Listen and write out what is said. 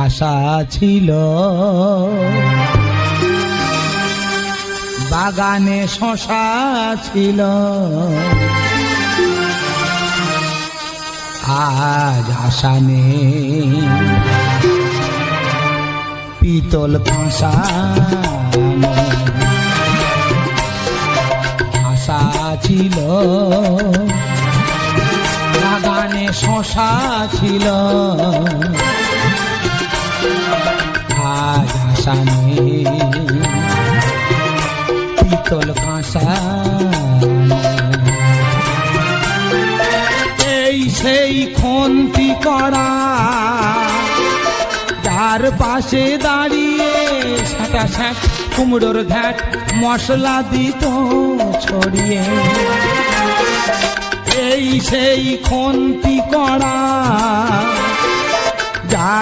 আশা ছিল বাগানে শশা ছিল, আজ আশা নেই পিতল কাঁসা। আশা ছিল বাগানে শশা ছিল, আজ আশা নেই পিতল কাঁসা। এই সেই খন্তি করা যার পাশে দাঁড়িয়ে সাঁটা স্যাঁট কুমড়োর ঘ্যাট মশলা দিত ছড়িয়ে। এই সেই খন্তি করা